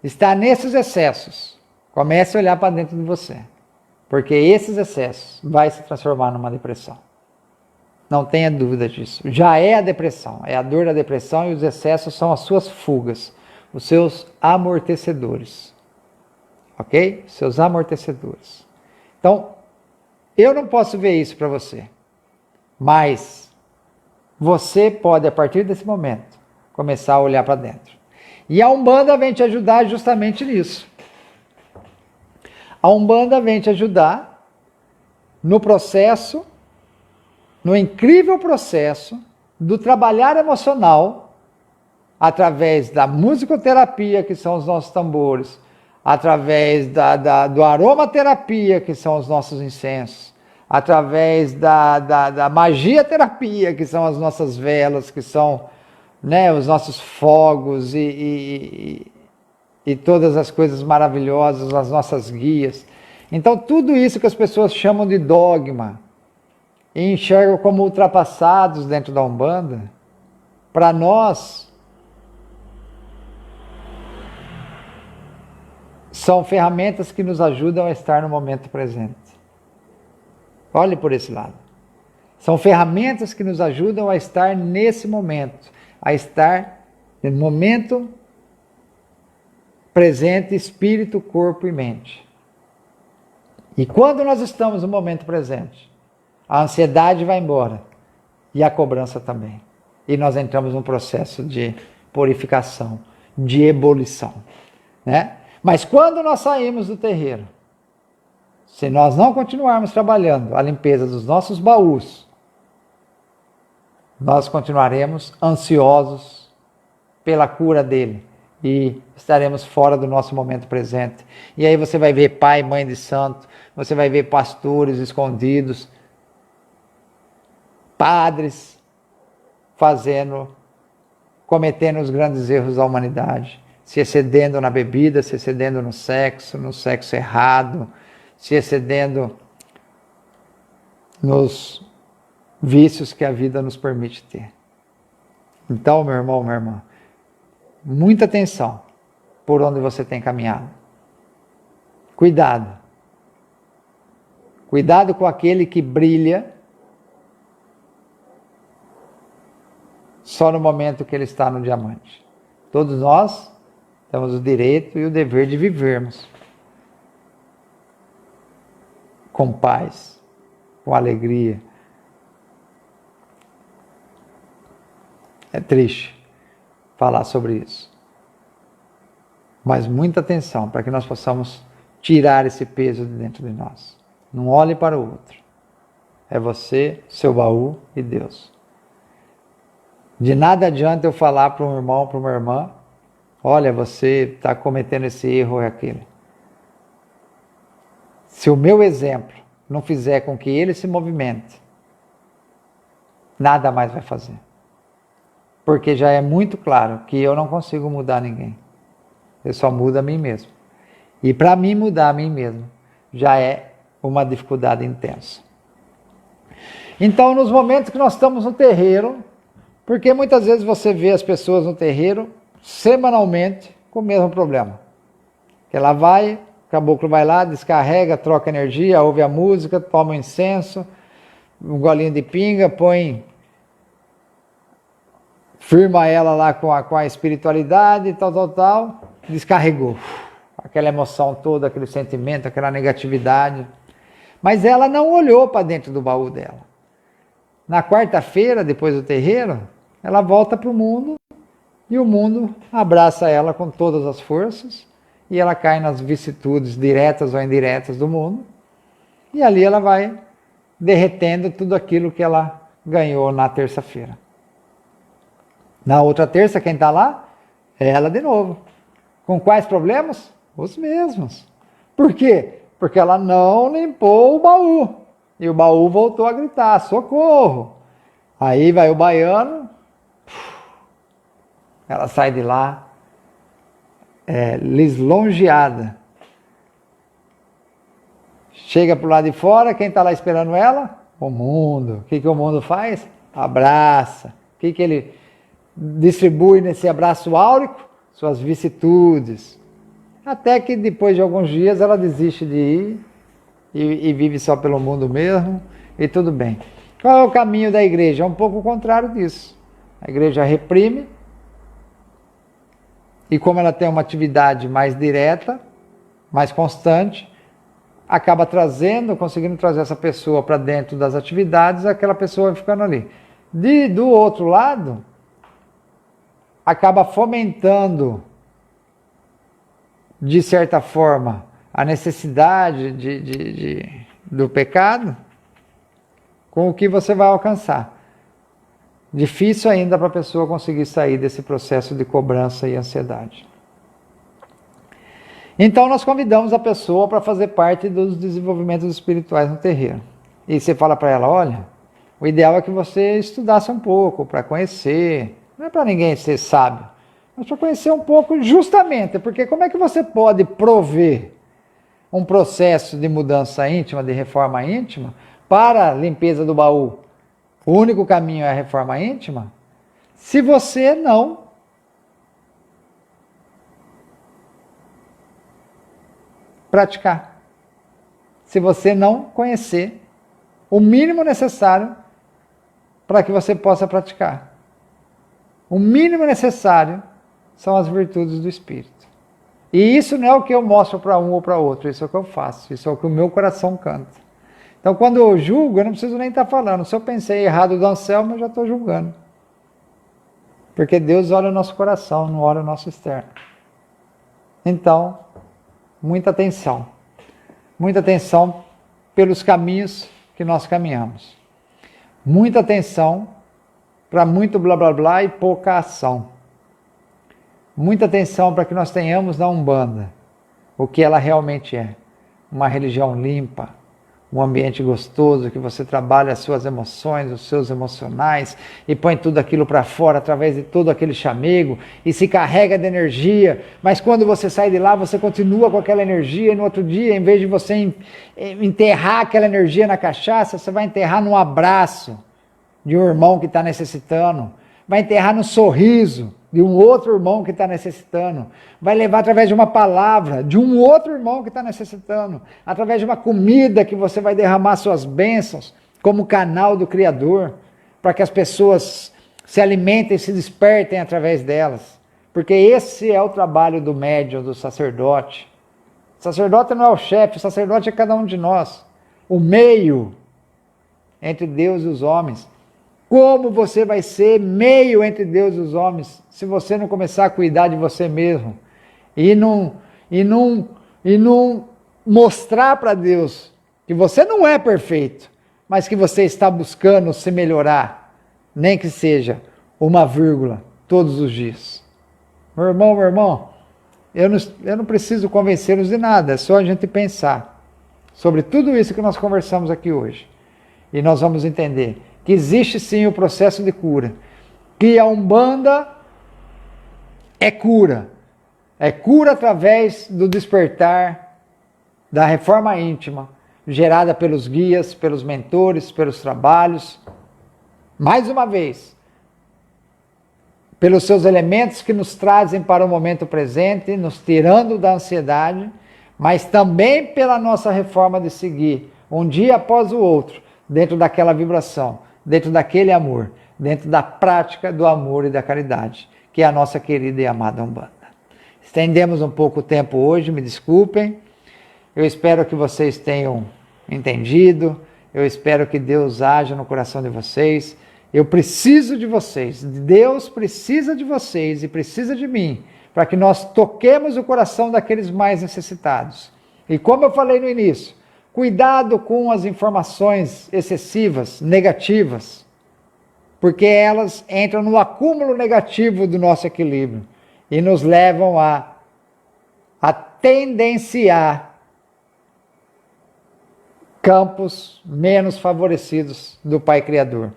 está nesses excessos, comece a olhar para dentro de você. Porque esses excessos vai se transformar numa depressão. Não tenha dúvida disso. Já é a depressão, é a dor da depressão, e os excessos são as suas fugas, os seus amortecedores. Ok? Seus amortecedores. Então, eu não posso ver isso para você, mas você pode, a partir desse momento, começar a olhar para dentro. E a Umbanda vem te ajudar justamente nisso. A Umbanda vem te ajudar no processo, no incrível processo do trabalhar emocional, através da musicoterapia, que são os nossos tambores, através do aromaterapia, que são os nossos incensos, através da magia terapia, que são as nossas velas, que são, né, os nossos fogos e todas as coisas maravilhosas, as nossas guias. Então, tudo isso que as pessoas chamam de dogma e enxergam como ultrapassados dentro da Umbanda, para nós são ferramentas que nos ajudam a estar no momento presente. Olhe por esse lado. São ferramentas que nos ajudam a estar nesse momento, a estar no momento presente, espírito, corpo e mente. E quando nós estamos no momento presente, a ansiedade vai embora e a cobrança também. E nós entramos num processo de purificação, de ebulição, né? Mas quando nós saímos do terreiro, se nós não continuarmos trabalhando a limpeza dos nossos baús, nós continuaremos ansiosos pela cura dele e estaremos fora do nosso momento presente. E aí você vai ver pai e mãe de santo, você vai ver pastores escondidos, padres cometendo os grandes erros da humanidade, se excedendo na bebida, se excedendo no sexo errado, se excedendo nos vícios que a vida nos permite ter. Então, meu irmão, minha irmã, muita atenção por onde você tem caminhado. Cuidado. Cuidado com aquele que brilha só no momento que ele está no diamante. Todos nós temos o direito e o dever de vivermos com paz, com alegria. É triste falar sobre isso. Mas muita atenção para que nós possamos tirar esse peso de dentro de nós. Não olhe para o outro. É você, seu baú e Deus. De nada adianta eu falar para um irmão, para uma irmã, olha, você está cometendo esse erro ou aquele. Se o meu exemplo não fizer com que ele se movimente, nada mais vai fazer. Porque já é muito claro que eu não consigo mudar ninguém. Eu só mudo a mim mesmo. E para mim mudar a mim mesmo, já é uma dificuldade intensa. Então, nos momentos que nós estamos no terreiro, porque muitas vezes você vê as pessoas no terreiro semanalmente com o mesmo problema. Que ela vai, o caboclo vai lá, descarrega, troca energia, ouve a música, toma um incenso, um golinho de pinga, firma ela lá com a espiritualidade, tal, descarregou. Aquela emoção toda, aquele sentimento, aquela negatividade. Mas ela não olhou para dentro do baú dela. Na quarta-feira, depois do terreiro, ela volta para o mundo e o mundo abraça ela com todas as forças e ela cai nas vicissitudes diretas ou indiretas do mundo e ali ela vai derretendo tudo aquilo que ela ganhou na terça-feira. Na outra terça, quem está lá? É ela de novo. Com quais problemas? Os mesmos. Por quê? Porque ela não limpou o baú. E o baú voltou a gritar, socorro. Aí vai o baiano, ela sai de lá, lisonjeada. Chega para o lado de fora, quem está lá esperando ela? O mundo. O que o mundo faz? Abraça. O que ele distribui nesse abraço áurico? Suas vicissitudes. Até que depois de alguns dias ela desiste de ir e vive só pelo mundo mesmo e tudo bem. Qual é o caminho da igreja? É um pouco o contrário disso. A igreja reprime e como ela tem uma atividade mais direta, mais constante, acaba conseguindo trazer essa pessoa para dentro das atividades, aquela pessoa vai ficando ali. Do outro lado, acaba fomentando, de certa forma, a necessidade do pecado, com o que você vai alcançar. Difícil ainda para a pessoa conseguir sair desse processo de cobrança e ansiedade. Então nós convidamos a pessoa para fazer parte dos desenvolvimentos espirituais no terreiro. E você fala para ela, olha, o ideal é que você estudasse um pouco para conhecer, não é para ninguém ser sábio, mas para conhecer um pouco justamente, porque como é que você pode prover um processo de mudança íntima, de reforma íntima, para a limpeza do baú? O único caminho é a reforma íntima, se você não praticar, se você não conhecer o mínimo necessário para que você possa praticar. O mínimo necessário são as virtudes do Espírito. E isso não é o que eu mostro para um ou para outro, isso é o que eu faço, isso é o que o meu coração canta. Então, quando eu julgo, eu não preciso nem estar falando. Se eu pensei errado do Anselmo, eu já estou julgando. Porque Deus olha o nosso coração, não olha o nosso externo. Então, muita atenção. Muita atenção pelos caminhos que nós caminhamos. Muita atenção para muito blá blá blá e pouca ação. Muita atenção para que nós tenhamos na Umbanda o que ela realmente é. Uma religião limpa, um ambiente gostoso, que você trabalha as suas emoções, os seus emocionais e põe tudo aquilo para fora através de todo aquele chamego e se carrega de energia, mas quando você sai de lá você continua com aquela energia e no outro dia, em vez de você enterrar aquela energia na cachaça, você vai enterrar num abraço de um irmão que está necessitando, vai enterrar no sorriso de um outro irmão que está necessitando, vai levar através de uma palavra de um outro irmão que está necessitando, através de uma comida que você vai derramar suas bênçãos como canal do Criador, para que as pessoas se alimentem e se despertem através delas, porque esse é o trabalho do médium, do sacerdote. O sacerdote não é o chefe, o sacerdote é cada um de nós, o meio entre Deus e os homens. Como você vai ser meio entre Deus e os homens se você não começar a cuidar de você mesmo e não mostrar para Deus que você não é perfeito, mas que você está buscando se melhorar, nem que seja uma vírgula todos os dias. Meu irmão, eu não preciso convencê-los de nada, é só a gente pensar sobre tudo isso que nós conversamos aqui hoje e nós vamos entender que existe sim o processo de cura, que a Umbanda é cura através do despertar da reforma íntima, gerada pelos guias, pelos mentores, pelos trabalhos, mais uma vez, pelos seus elementos que nos trazem para o momento presente, nos tirando da ansiedade, mas também pela nossa reforma de seguir, um dia após o outro, dentro daquela vibração, dentro daquele amor, dentro da prática do amor e da caridade, que é a nossa querida e amada Umbanda. Estendemos um pouco o tempo hoje, me desculpem. Eu espero que vocês tenham entendido Eu espero que Deus haja no coração de vocês. Eu preciso de vocês. Deus precisa de vocês e precisa de mim, para que nós toquemos o coração daqueles mais necessitados. E como eu falei no início, cuidado com as informações excessivas, negativas, porque elas entram no acúmulo negativo do nosso equilíbrio e nos levam a tendenciar campos menos favorecidos do Pai Criador.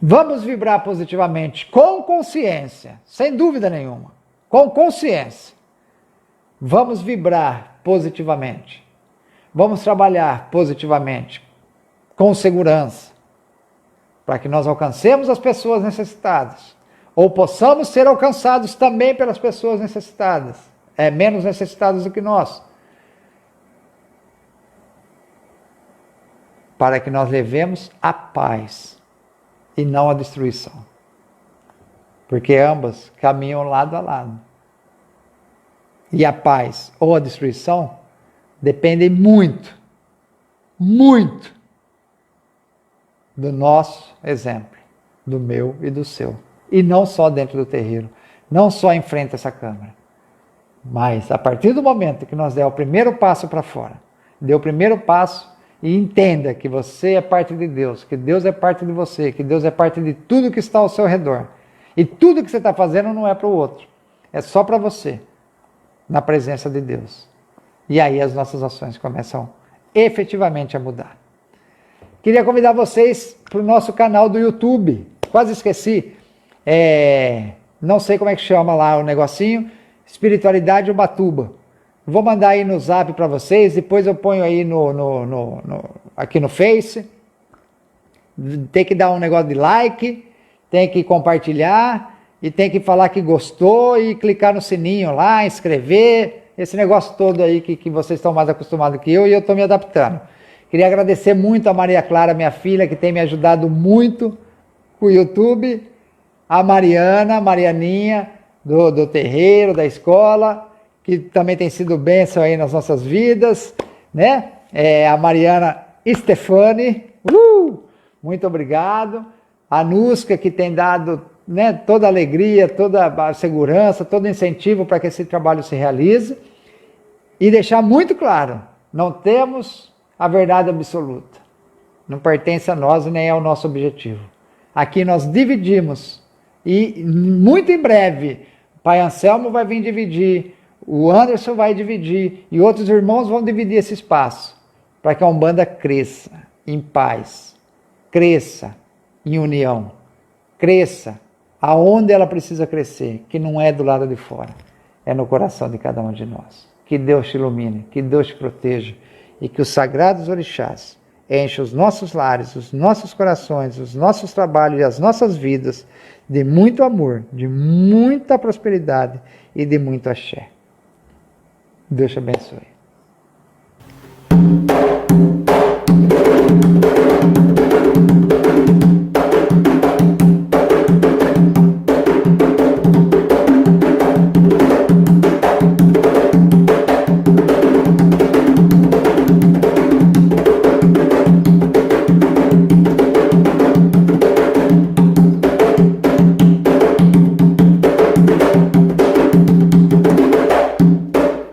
Vamos vibrar positivamente, com consciência, sem dúvida nenhuma, com consciência. Vamos vibrar positivamente. Vamos trabalhar positivamente, com segurança, para que nós alcancemos as pessoas necessitadas, ou possamos ser alcançados também pelas pessoas necessitadas, menos necessitadas do que nós, para que nós levemos a paz e não a destruição, porque ambas caminham lado a lado, e a paz ou a destruição dependem muito, muito do nosso exemplo, do meu e do seu. E não só dentro do terreiro, não só em frente a essa câmara. Mas a partir do momento que nós der o primeiro passo para fora, dê o primeiro passo e entenda que você é parte de Deus, que Deus é parte de você, que Deus é parte de tudo que está ao seu redor. E tudo que você está fazendo não é para o outro, é só para você, na presença de Deus. E aí as nossas ações começam efetivamente a mudar. Queria convidar vocês para o nosso canal do YouTube. Quase esqueci. Não sei como é que chama lá o negocinho. Espiritualidade Ubatuba. Vou mandar aí no Zap para vocês. Depois eu ponho aí aqui no Face. Tem que dar um negócio de like. Tem que compartilhar. E tem que falar que gostou. E clicar no sininho lá, inscrever. Esse negócio todo aí que vocês estão mais acostumados que eu. E eu estou me adaptando. Queria agradecer muito a Maria Clara, minha filha, que tem me ajudado muito com o YouTube. A Marianinha, do terreiro, da escola, que também tem sido bênção aí nas nossas vidas, né? A Mariana Stefani, muito obrigado. A Nusca, que tem dado, né, toda a alegria, toda a segurança, todo o incentivo para que esse trabalho se realize. E deixar muito claro, não temos a verdade absoluta. Não pertence a nós e nem é o nosso objetivo. Aqui nós dividimos e muito em breve o Pai Anselmo vai vir dividir, o Anderson vai dividir e outros irmãos vão dividir esse espaço para que a Umbanda cresça em paz, cresça em união, cresça aonde ela precisa crescer, que não é do lado de fora, é no coração de cada um de nós. Que Deus te ilumine, que Deus te proteja e que os sagrados orixás enchem os nossos lares, os nossos corações, os nossos trabalhos e as nossas vidas de muito amor, de muita prosperidade e de muito axé. Deus te abençoe.